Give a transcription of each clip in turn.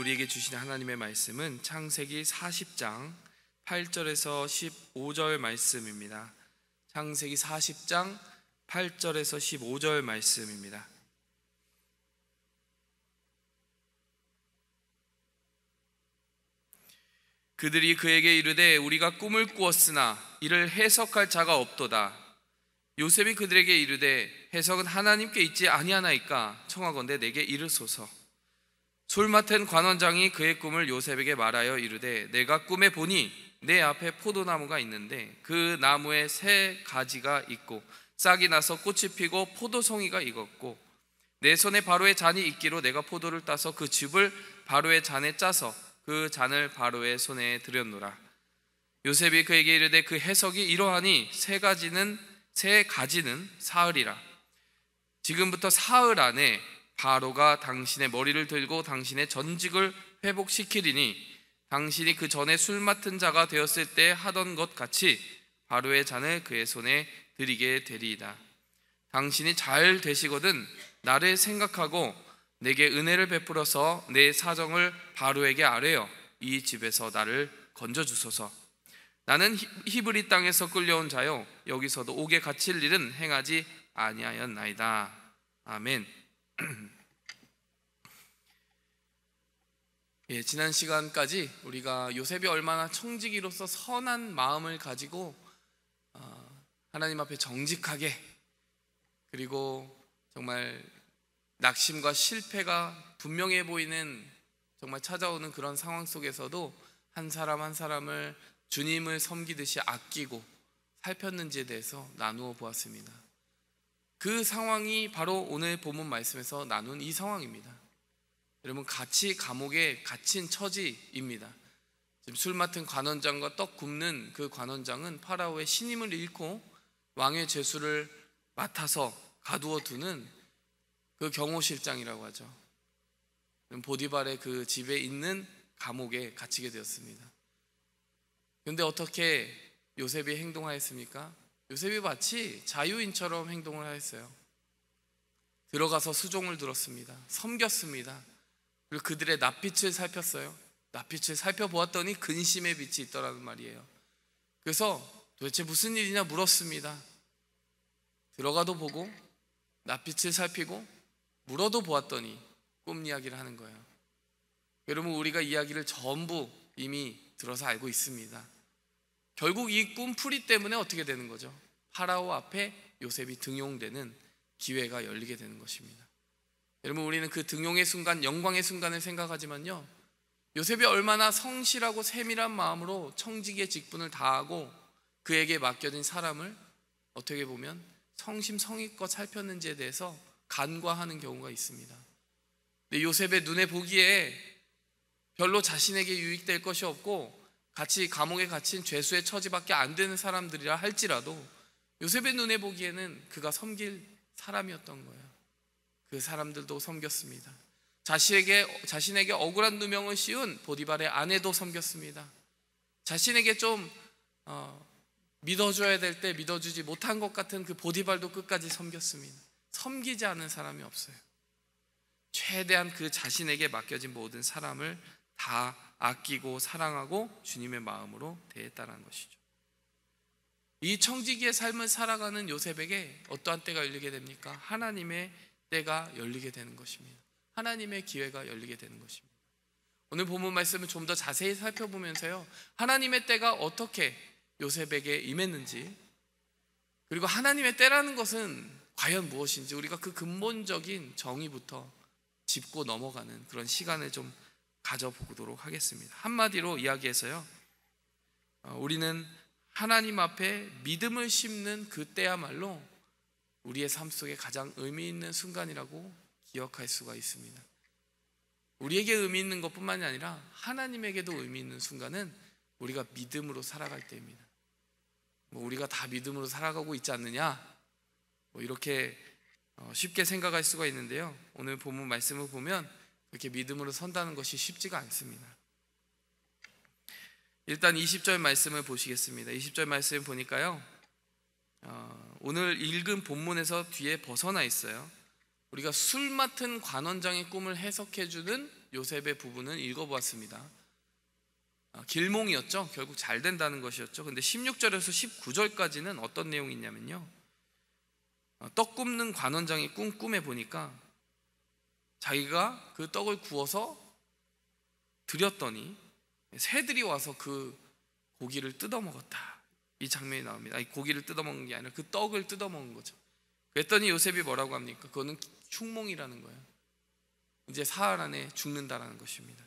우리에게 주신 하나님의 말씀은 창세기 40장 8절에서 15절 말씀입니다. 창세기 40장 8절에서 15절 말씀입니다. 그들이 그에게 이르되 우리가 꿈을 꾸었으나 이를 해석할 자가 없도다. 요셉이 그들에게 이르되 해석은 하나님께 있지 아니하나이까 청하건대 내게 이르소서. 술 맡은 관원장이 그의 꿈을 요셉에게 말하여 이르되 내가 꿈에 보니 내 앞에 포도나무가 있는데 그 나무에 새 가지가 있고 싹이 나서 꽃이 피고 포도송이가 익었고 내 손에 바로의 잔이 있기로 내가 포도를 따서 그 즙을 바로의 잔에 짜서 그 잔을 바로의 손에 들였노라. 요셉이 그에게 이르되 그 해석이 이러하니 새 가지는 사흘이라. 지금부터 사흘 안에 바로가 당신의 머리를 들고 당신의 전직을 회복시키리니 당신이 그 전에 술 맡은 자가 되었을 때 하던 것 같이 바로의 잔을 그의 손에 드리게 되리이다. 당신이 잘 되시거든 나를 생각하고 내게 은혜를 베풀어서 내 사정을 바로에게 아뢰어 이 집에서 나를 건져주소서. 나는 히브리 땅에서 끌려온 자요 여기서도 옥에 갇힐 일은 행하지 아니하였나이다. 아멘. 지난 시간까지 우리가 요셉이 얼마나 청지기로서 선한 마음을 가지고 하나님 앞에 정직하게, 그리고 정말 낙심과 실패가 분명해 보이는 정말 찾아오는 그런 상황 속에서도 한 사람 한 사람을 주님을 섬기듯이 아끼고 살폈는지에 대해서 나누어 보았습니다. 그 상황이 바로 오늘 본문 말씀에서 나눈 이 상황입니다. 여러분, 같이 감옥에 갇힌 처지입니다. 지금 술 맡은 관원장과 떡 굽는 그 관원장은 파라오의 신임을 잃고 왕의 죄수를 맡아서 가두어 두는 그 경호실장이라고 하죠. 보디발의 그 집에 있는 감옥에 갇히게 되었습니다. 그런데 어떻게 요셉이 행동하였습니까? 요셉이 마치 자유인처럼 행동을 하였어요. 들어가서 수종을 들었습니다. 섬겼습니다. 그리고 그들의 낯빛을 살폈어요. 낯빛을 살펴보았더니 근심의 빛이 있더라는 말이에요. 그래서 도대체 무슨 일이냐 물었습니다. 들어가도 보고 낯빛을 살피고 물어도 보았더니 꿈 이야기를 하는 거예요. 여러분, 우리가 이야기를 전부 이미 들어서 알고 있습니다. 결국 이 꿈풀이 때문에 어떻게 되는 거죠? 파라오 앞에 요셉이 등용되는 기회가 열리게 되는 것입니다. 여러분, 우리는 그 등용의 순간, 영광의 순간을 생각하지만요, 요셉이 얼마나 성실하고 세밀한 마음으로 청지기의 직분을 다하고 그에게 맡겨진 사람을 어떻게 보면 성심성의껏 살폈는지에 대해서 간과하는 경우가 있습니다. 근데 요셉의 눈에 보기에 별로 자신에게 유익될 것이 없고 같이 감옥에 갇힌 죄수의 처지밖에 안 되는 사람들이라 할지라도 요셉의 눈에 보기에는 그가 섬길 사람이었던 거예요. 그 사람들도 섬겼습니다. 자신에게 억울한 누명을 씌운 보디발의 아내도 섬겼습니다. 자신에게 좀 믿어줘야 될 때 믿어주지 못한 것 같은 그 보디발도 끝까지 섬겼습니다. 섬기지 않은 사람이 없어요. 최대한 그 자신에게 맡겨진 모든 사람을 다 아끼고 사랑하고 주님의 마음으로 대했다는 것이죠. 이 청지기의 삶을 살아가는 요셉에게 어떠한 때가 열리게 됩니까? 하나님의 때가 열리게 되는 것입니다. 하나님의 기회가 열리게 되는 것입니다. 오늘 본문 말씀을 좀 더 자세히 살펴보면서요, 하나님의 때가 어떻게 요셉에게 임했는지, 그리고 하나님의 때라는 것은 과연 무엇인지 우리가 그 근본적인 정의부터 짚고 넘어가는 그런 시간을 좀 가져보도록 하겠습니다. 한마디로 이야기해서요, 우리는 하나님 앞에 믿음을 심는 그 때야말로 우리의 삶 속에 가장 의미 있는 순간이라고 기억할 수가 있습니다. 우리에게 의미 있는 것뿐만이 아니라 하나님에게도 의미 있는 순간은 우리가 믿음으로 살아갈 때입니다. 우리가 다 믿음으로 살아가고 있지 않느냐, 이렇게 쉽게 생각할 수가 있는데요, 오늘 본문 말씀을 보면 그렇게 믿음으로 선다는 것이 쉽지가 않습니다. 일단 20절 말씀을 보시겠습니다. 20절 말씀 보니까요, 오늘 읽은 본문에서 뒤에 벗어나 있어요. 우리가 술 맡은 관원장의 꿈을 해석해주는 요셉의 부분은 읽어보았습니다. 길몽이었죠. 결국 잘 된다는 것이었죠. 근데 16절에서 19절까지는 어떤 내용이 있냐면요, 떡 굽는 관원장이 꿈에 보니까 자기가 그 떡을 구워서 드렸더니 새들이 와서 그 고기를 뜯어먹었다, 이 장면이 나옵니다. 아니, 고기를 뜯어먹는 게 아니라 그 떡을 뜯어먹은 거죠. 그랬더니 요셉이 뭐라고 합니까? 그거는 흉몽이라는 거예요. 이제 사흘 안에 죽는다라는 것입니다.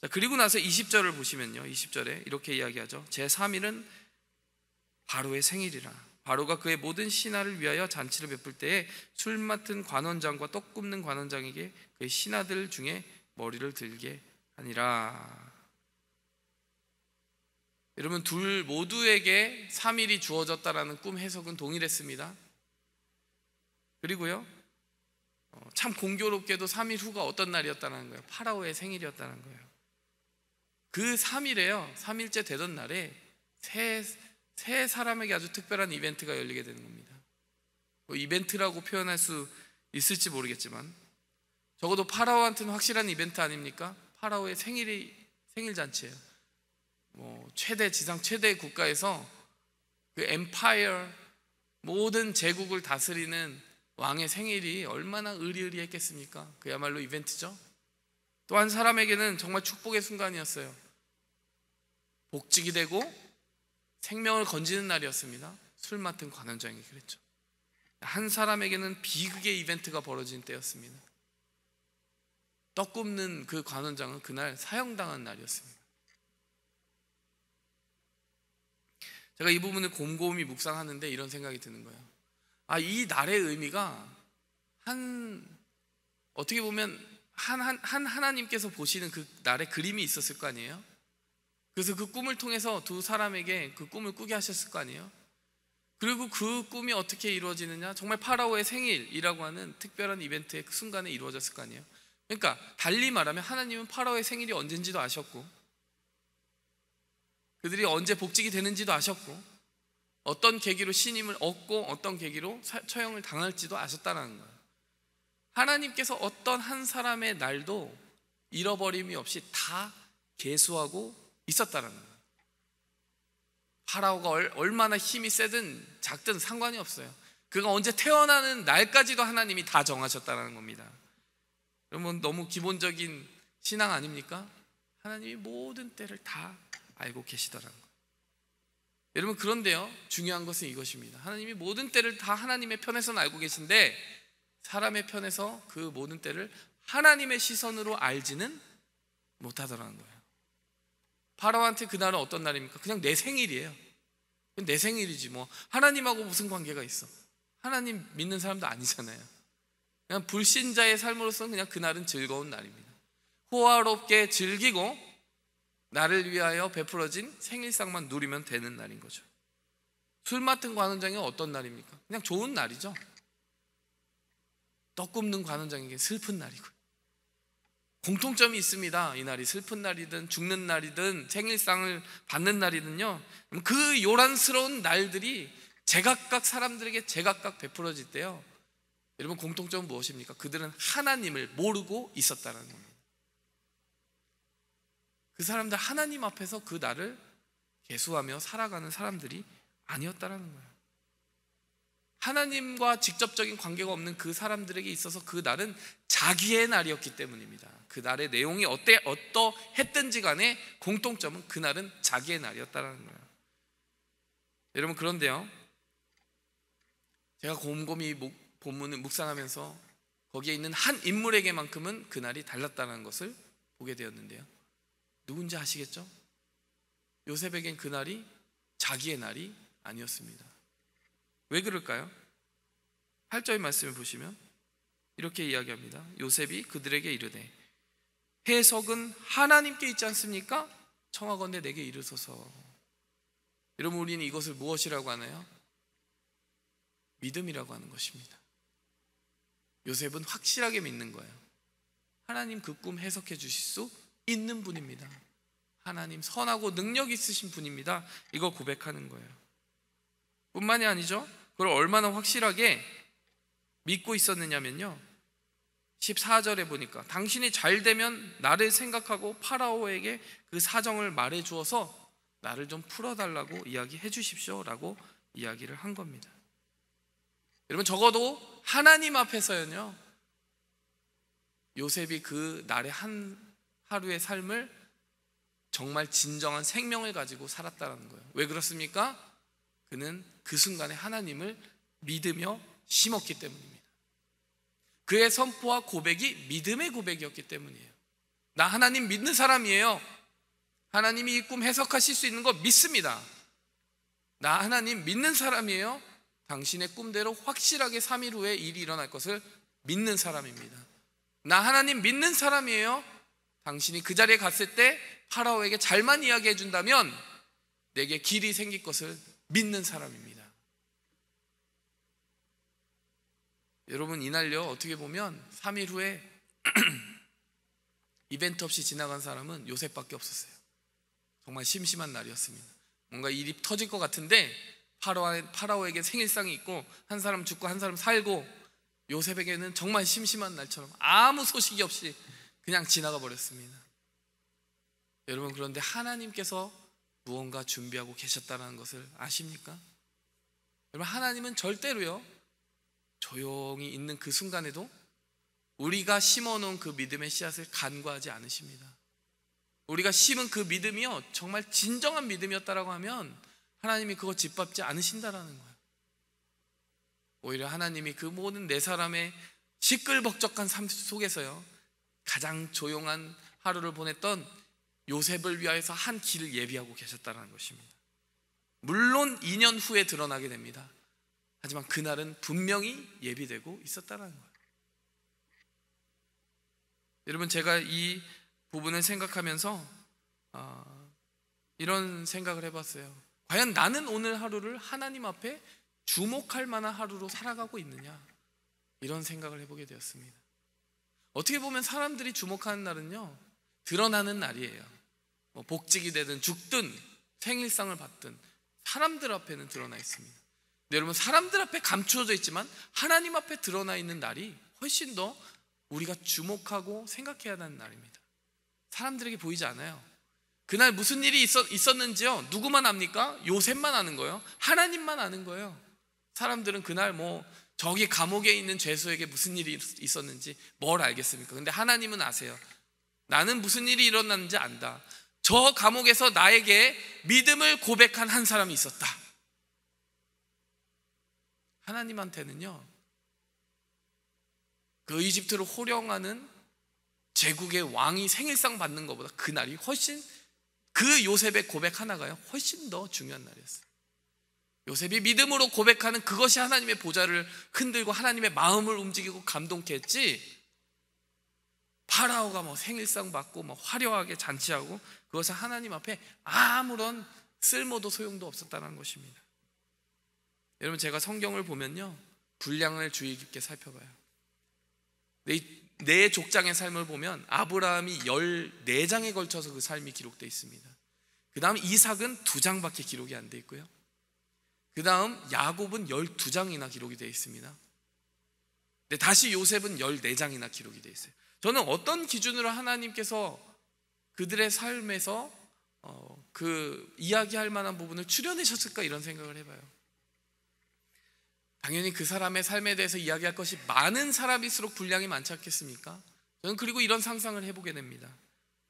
자, 그리고 나서 20절을 보시면요, 20절에 이렇게 이야기하죠. 제3일은 바로의 생일이라. 바로가 그의 모든 신하를 위하여 잔치를 베풀 때에 술 맡은 관원장과 떡 굽는 관원장에게 그의 신하들 중에 머리를 들게 하니라. 여러분, 둘 모두에게 3일이 주어졌다라는 꿈 해석은 동일했습니다. 그리고요, 참 공교롭게도 3일 후가 어떤 날이었다는 거예요? 파라오의 생일이었다는 거예요. 그 3일에요, 3일째 되던 날에 세 사람에게 아주 특별한 이벤트가 열리게 되는 겁니다. 뭐 이벤트라고 표현할 수 있을지 모르겠지만 적어도 파라오한테는 확실한 이벤트 아닙니까? 파라오의 생일 잔치예요. 뭐 지상 최대 국가에서 그 엠파이어, 모든 제국을 다스리는 왕의 생일이 얼마나 의리의리했겠습니까? 그야말로 이벤트죠. 또 한 사람에게는 정말 축복의 순간이었어요. 복직이 되고 생명을 건지는 날이었습니다. 술 맡은 관원장이 그랬죠. 한 사람에게는 비극의 이벤트가 벌어진 때였습니다. 떡 굽는 그 관원장은 그날 사형당한 날이었습니다. 제가 이 부분을 곰곰이 묵상하는데 이런 생각이 드는 거예요. 이 날의 의미가 어떻게 보면 하나님께서 보시는 그 날의 그림이 있었을 거 아니에요? 그래서 그 꿈을 통해서 두 사람에게 그 꿈을 꾸게 하셨을 거 아니에요? 그리고 그 꿈이 어떻게 이루어지느냐? 정말 파라오의 생일이라고 하는 특별한 이벤트의 그 순간에 이루어졌을 거 아니에요? 그러니까 달리 말하면 하나님은 파라오의 생일이 언젠지도 아셨고, 그들이 언제 복직이 되는지도 아셨고, 어떤 계기로 신임을 얻고 어떤 계기로 처형을 당할지도 아셨다는 거예요. 하나님께서 어떤 한 사람의 날도 잃어버림이 없이 다 계수하고 있었다는 거예요. 파라오가 얼마나 힘이 세든 작든 상관이 없어요. 그가 언제 태어나는 날까지도 하나님이 다 정하셨다는 겁니다. 여러분, 너무 기본적인 신앙 아닙니까? 하나님이 모든 때를 다 알고 계시더라는 거예요. 여러분, 그런데요, 중요한 것은 이것입니다. 하나님이 모든 때를 다 하나님의 편에서는 알고 계신데 사람의 편에서 그 모든 때를 하나님의 시선으로 알지는 못하더라는 거예요. 파라오한테 그날은 어떤 날입니까? 그냥 내 생일이에요. 내 생일이지 뭐 하나님하고 무슨 관계가 있어? 하나님 믿는 사람도 아니잖아요. 그냥 불신자의 삶으로서는 그냥 그날은 즐거운 날입니다. 호화롭게 즐기고 나를 위하여 베풀어진 생일상만 누리면 되는 날인 거죠. 술 맡은 관원장이 어떤 날입니까? 그냥 좋은 날이죠. 떡 굽는 관원장에게 슬픈 날이고, 공통점이 있습니다. 이 날이 슬픈 날이든 죽는 날이든 생일상을 받는 날이든요, 그 요란스러운 날들이 제각각 사람들에게 제각각 베풀어질 때요, 여러분, 공통점은 무엇입니까? 그들은 하나님을 모르고 있었다는 겁니다. 그 사람들 하나님 앞에서 그 날을 계수하며 살아가는 사람들이 아니었다는 거예요. 하나님과 직접적인 관계가 없는 그 사람들에게 있어서 그 날은 자기의 날이었기 때문입니다. 그 날의 내용이 어떠했든지 간에 공통점은 그 날은 자기의 날이었다는 거예요. 여러분, 그런데요, 제가 곰곰이 본문을 묵상하면서 거기에 있는 한 인물에게만큼은 그 날이 달랐다는 것을 보게 되었는데요, 누군지 아시겠죠? 요셉에겐 그 날이 자기의 날이 아니었습니다. 왜 그럴까요? 8절 말씀을 보시면 이렇게 이야기합니다. 요셉이 그들에게 이르되 해석은 하나님께 있지 않습니까? 청하건대 내게 이르소서. 여러분, 우리는 이것을 무엇이라고 하나요? 믿음이라고 하는 것입니다. 요셉은 확실하게 믿는 거예요. 하나님 그 꿈 해석해 주실 수 있는 분입니다. 하나님 선하고 능력 있으신 분입니다. 이거 고백하는 거예요. 뿐만이 아니죠, 그걸 얼마나 확실하게 믿고 있었느냐면요, 14절에 보니까 당신이 잘 되면 나를 생각하고 파라오에게 그 사정을 말해 주어서 나를 좀 풀어달라고 이야기해 주십시오 라고 이야기를 한 겁니다. 여러분, 적어도 하나님 앞에서는요, 요셉이 그 날의 한 하루의 삶을 정말 진정한 생명을 가지고 살았다는 거예요. 왜 그렇습니까? 그는 그 순간에 하나님을 믿으며 심었기 때문입니다. 그의 선포와 고백이 믿음의 고백이었기 때문이에요. 나 하나님 믿는 사람이에요. 하나님이 이 꿈 해석하실 수 있는 거 믿습니다. 나 하나님 믿는 사람이에요. 당신의 꿈대로 확실하게 3일 후에 일이 일어날 것을 믿는 사람입니다. 나 하나님 믿는 사람이에요. 당신이 그 자리에 갔을 때 파라오에게 잘만 이야기해 준다면 내게 길이 생길 것을 믿는 사람입니다. 여러분, 이날요, 어떻게 보면 3일 후에 이벤트 없이 지나간 사람은 요셉밖에 없었어요. 정말 심심한 날이었습니다. 뭔가 일이 터질 것 같은데 파라오에게 생일상이 있고 한 사람 죽고 한 사람 살고, 요셉에게는 정말 심심한 날처럼 아무 소식이 없이 그냥 지나가 버렸습니다. 여러분, 그런데 하나님께서 무언가 준비하고 계셨다는 것을 아십니까? 여러분, 하나님은 절대로요, 조용히 있는 그 순간에도 우리가 심어놓은 그 믿음의 씨앗을 간과하지 않으십니다. 우리가 심은 그 믿음이요, 정말 진정한 믿음이었다라고 하면 하나님이 그거 짓밟지 않으신다라는 거예요. 오히려 하나님이 그 모든 네 사람의 시끌벅적한 삶 속에서요, 가장 조용한 하루를 보냈던 요셉을 위하여서 한 길을 예비하고 계셨다는 것입니다. 물론 2년 후에 드러나게 됩니다. 하지만 그날은 분명히 예비되고 있었다는 거예요. 여러분, 제가 이 부분을 생각하면서 이런 생각을 해봤어요. 과연 나는 오늘 하루를 하나님 앞에 주목할 만한 하루로 살아가고 있느냐, 이런 생각을 해보게 되었습니다. 어떻게 보면 사람들이 주목하는 날은요, 드러나는 날이에요. 복직이 되든 죽든 생일상을 받든 사람들 앞에는 드러나 있습니다. 근데 여러분, 사람들 앞에 감추어져 있지만 하나님 앞에 드러나 있는 날이 훨씬 더 우리가 주목하고 생각해야 하는 날입니다. 사람들에게 보이지 않아요. 그날 무슨 일이 있었는지요, 누구만 압니까? 요셉만 아는 거예요. 하나님만 아는 거예요. 사람들은 그날 저기 감옥에 있는 죄수에게 무슨 일이 있었는지 뭘 알겠습니까? 근데 하나님은 아세요. 나는 무슨 일이 일어났는지 안다. 저 감옥에서 나에게 믿음을 고백한 한 사람이 있었다. 하나님한테는요, 그 이집트를 호령하는 제국의 왕이 생일상 받는 것보다 그날이 훨씬, 그 요셉의 고백 하나가요, 훨씬 더 중요한 날이었어요. 요셉이 믿음으로 고백하는 그것이 하나님의 보좌를 흔들고 하나님의 마음을 움직이고 감동케 했지, 파라오가 생일상 받고 화려하게 잔치하고 그것은 하나님 앞에 아무런 쓸모도 소용도 없었다는 것입니다. 여러분, 제가 성경을 보면요, 분량을 주의 깊게 살펴봐요. 네 족장의 삶을 보면 아브라함이 14장에 걸쳐서 그 삶이 기록되어 있습니다. 그 다음 이삭은 2장밖에 기록이 안 돼 있고요. 그 다음 야곱은 12장이나 기록이 되어 있습니다. 근데 다시 요셉은 14장이나 기록이 되어 있어요. 저는 어떤 기준으로 하나님께서 그들의 삶에서 그 이야기할 만한 부분을 추려내셨을까, 이런 생각을 해봐요. 당연히 그 사람의 삶에 대해서 이야기할 것이 많은 사람일수록 분량이 많지 않겠습니까? 저는 그리고 이런 상상을 해보게 됩니다.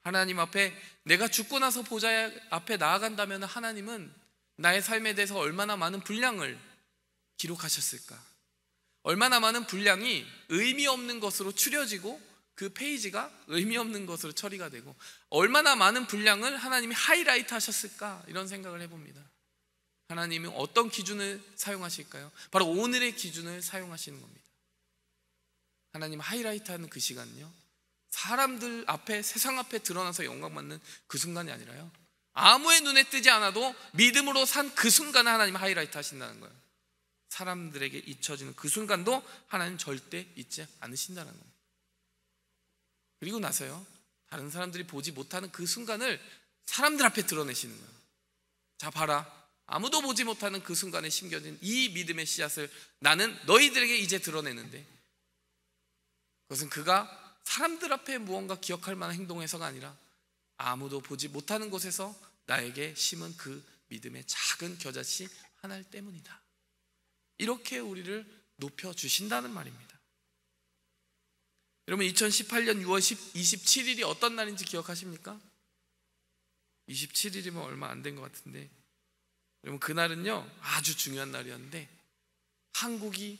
하나님 앞에 내가 죽고 나서 보좌 앞에 나아간다면 하나님은 나의 삶에 대해서 얼마나 많은 분량을 기록하셨을까? 얼마나 많은 분량이 의미 없는 것으로 추려지고 그 페이지가 의미 없는 것으로 처리가 되고, 얼마나 많은 분량을 하나님이 하이라이트 하셨을까, 이런 생각을 해봅니다. 하나님이 어떤 기준을 사용하실까요? 바로 오늘의 기준을 사용하시는 겁니다. 하나님 하이라이트하는 그 시간은요, 사람들 앞에, 세상 앞에 드러나서 영광받는 그 순간이 아니라요, 아무의 눈에 뜨지 않아도 믿음으로 산 그 순간을 하나님 하이라이트 하신다는 거예요. 사람들에게 잊혀지는 그 순간도 하나님 절대 잊지 않으신다는 겁니다. 그리고 나서요, 다른 사람들이 보지 못하는 그 순간을 사람들 앞에 드러내시는 거예요. 자, 봐라, 아무도 보지 못하는 그 순간에 심겨진 이 믿음의 씨앗을 나는 너희들에게 이제 드러내는데, 그것은 그가 사람들 앞에 무언가 기억할 만한 행동에서가 아니라 아무도 보지 못하는 곳에서 나에게 심은 그 믿음의 작은 겨자씨 하나 때문이다. 이렇게 우리를 높여주신다는 말입니다. 여러분, 2018년 6월 27일이 어떤 날인지 기억하십니까? 27일이면 얼마 안 된 것 같은데, 여러분, 그날은요 아주 중요한 날이었는데 한국이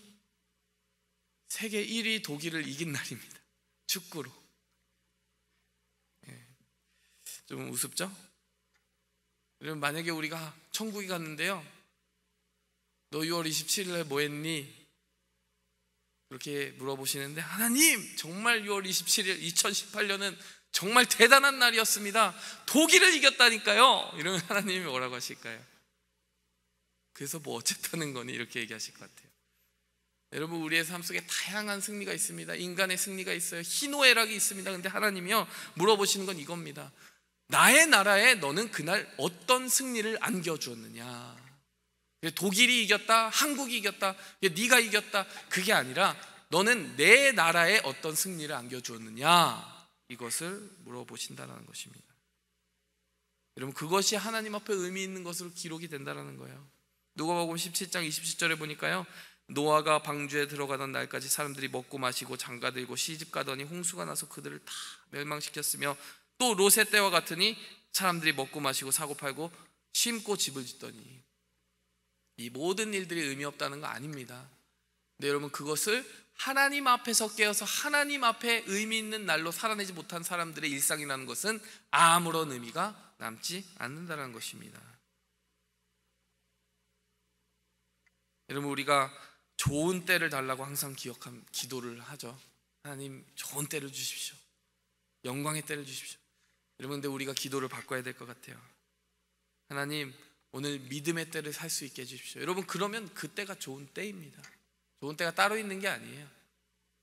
세계 1위 독일을 이긴 날입니다. 축구로. 좀 우습죠? 여러분, 만약에 우리가 천국에 갔는데요, 너 6월 27일에 뭐 했니? 그렇게 물어보시는데, 하나님 정말 6월 27일 2018년은 정말 대단한 날이었습니다. 독일을 이겼다니까요. 이러면 하나님이 뭐라고 하실까요? 그래서 뭐 어쨌다는 거니? 이렇게 얘기하실 것 같아요. 여러분, 우리의 삶 속에 다양한 승리가 있습니다. 인간의 승리가 있어요. 희노애락이 있습니다. 근데 하나님이요 물어보시는 건 이겁니다. 나의 나라에 너는 그날 어떤 승리를 안겨주었느냐? 독일이 이겼다, 한국이 이겼다, 네가 이겼다, 그게 아니라 너는 내 나라에 어떤 승리를 안겨주었느냐, 이것을 물어보신다는 것입니다. 여러분, 그것이 하나님 앞에 의미 있는 것으로 기록이 된다는 거예요. 누가복음 17장 27절에 보니까요, 노아가 방주에 들어가던 날까지 사람들이 먹고 마시고 장가들고 시집가더니 홍수가 나서 그들을 다 멸망시켰으며, 또 롯의 때와 같으니 사람들이 먹고 마시고 사고팔고 심고 집을 짓더니. 이 모든 일들이 의미 없다는 거 아닙니다. 근데 여러분, 그것을 하나님 앞에서 깨어서 하나님 앞에 의미 있는 날로 살아내지 못한 사람들의 일상이라는 것은 아무런 의미가 남지 않는다는 것입니다. 여러분, 우리가 좋은 때를 달라고 항상 기도를 하죠. 하나님, 좋은 때를 주십시오. 영광의 때를 주십시오. 여러분, 근데 우리가 기도를 바꿔야 될 것 같아요. 하나님, 오늘 믿음의 때를 살 수 있게 해주십시오. 여러분, 그러면 그때가 좋은 때입니다. 좋은 때가 따로 있는 게 아니에요.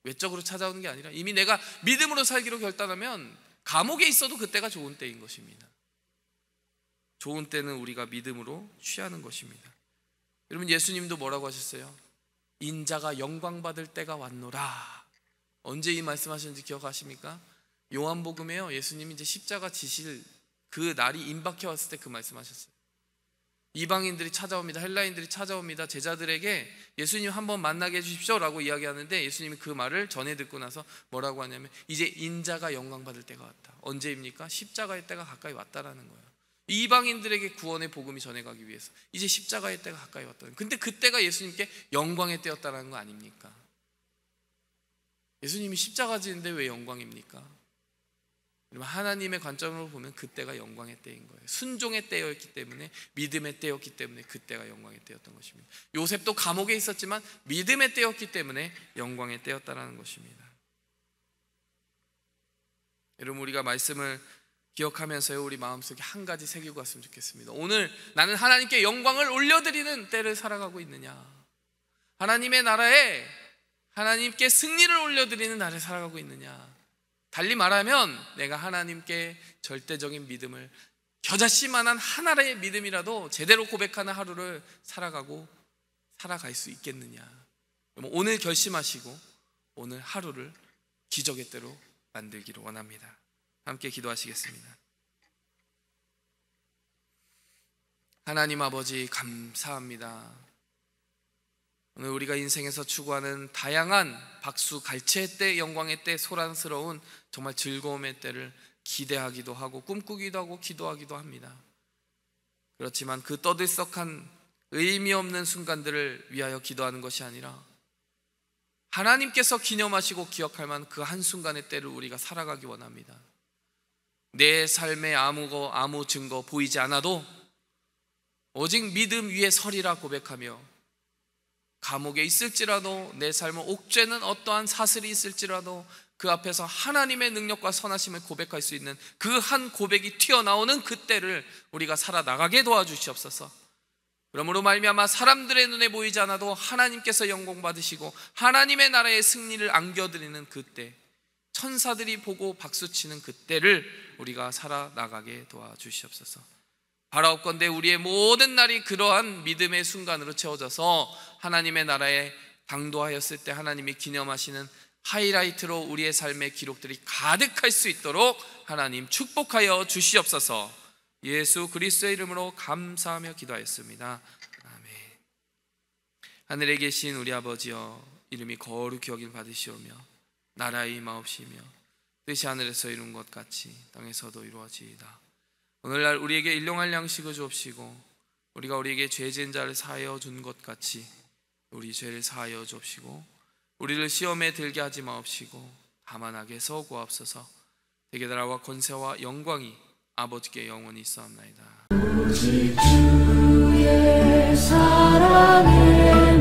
외적으로 찾아오는 게 아니라 이미 내가 믿음으로 살기로 결단하면 감옥에 있어도 그때가 좋은 때인 것입니다. 좋은 때는 우리가 믿음으로 취하는 것입니다. 여러분, 예수님도 뭐라고 하셨어요? 인자가 영광받을 때가 왔노라. 언제 이 말씀하셨는지 기억하십니까? 요한복음에요, 예수님이 이제 십자가 지실 그 날이 임박해 왔을 때 그 말씀하셨어요. 이방인들이 찾아옵니다. 헬라인들이 찾아옵니다. 제자들에게 예수님 한번 만나게 해주십시오 라고 이야기하는데, 예수님이 그 말을 전해 듣고 나서 뭐라고 하냐면, 이제 인자가 영광받을 때가 왔다. 언제입니까? 십자가의 때가 가까이 왔다라는 거예요. 이방인들에게 구원의 복음이 전해가기 위해서 이제 십자가의 때가 가까이 왔다. 근데 그때가 예수님께 영광의 때였다는 거 아닙니까? 예수님이 십자가 지는데 왜 영광입니까? 하나님의 관점으로 보면 그때가 영광의 때인 거예요. 순종의 때였기 때문에, 믿음의 때였기 때문에 그때가 영광의 때였던 것입니다. 요셉도 감옥에 있었지만 믿음의 때였기 때문에 영광의 때였다는 것입니다. 여러분, 우리가 말씀을 기억하면서요, 우리 마음속에 한 가지 새기고 갔으면 좋겠습니다. 오늘 나는 하나님께 영광을 올려드리는 때를 살아가고 있느냐? 하나님의 나라에 하나님께 승리를 올려드리는 날을 살아가고 있느냐? 달리 말하면 내가 하나님께 절대적인 믿음을, 겨자씨만한 하나의 믿음이라도 제대로 고백하는 하루를 살아갈 수 있겠느냐? 오늘 결심하시고 오늘 하루를 기적의 때로 만들기를 원합니다. 함께 기도하시겠습니다. 하나님 아버지, 감사합니다. 오늘 우리가 인생에서 추구하는 다양한 박수 갈채의 때, 영광의 때, 소란스러운 정말 즐거움의 때를 기대하기도 하고 꿈꾸기도 하고 기도하기도 합니다. 그렇지만 그 떠들썩한 의미 없는 순간들을 위하여 기도하는 것이 아니라 하나님께서 기념하시고 기억할 만한 그 한순간의 때를 우리가 살아가기 원합니다. 내 삶에 아무 증거 보이지 않아도 오직 믿음 위에 서리라 고백하며, 감옥에 있을지라도, 내 삶은 옥죄는 어떠한 사슬이 있을지라도 그 앞에서 하나님의 능력과 선하심을 고백할 수 있는 그 한 고백이 튀어나오는 그때를 우리가 살아나가게 도와주시옵소서. 그러므로 말미암아 사람들의 눈에 보이지 않아도 하나님께서 영광 받으시고 하나님의 나라의 승리를 안겨드리는 그때, 천사들이 보고 박수치는 그때를 우리가 살아나가게 도와주시옵소서. 바라옵건대 우리의 모든 날이 그러한 믿음의 순간으로 채워져서 하나님의 나라에 당도하였을 때 하나님이 기념하시는 하이라이트로 우리의 삶의 기록들이 가득할 수 있도록 하나님 축복하여 주시옵소서. 예수 그리스도의 이름으로 감사하며 기도하였습니다. 아멘. 하늘에 계신 우리 아버지여, 이름이 거룩히 여김 받으시오며 나라의 임하옵시며 뜻이 하늘에서 이룬 것 같이 땅에서도 이루어지이다. 오늘날 우리에게 일용할 양식을 주옵시고 우리가 우리에게 죄 지은 자를 사하여 준 것 같이 우리 죄를 사하여 주옵시고 우리를 시험에 들게 하지 마옵시고 다만 악에서 구하옵소서. 대개 나라와 권세와 영광이 아버지께 영원히 있사옵나이다. 오직 주의 사랑에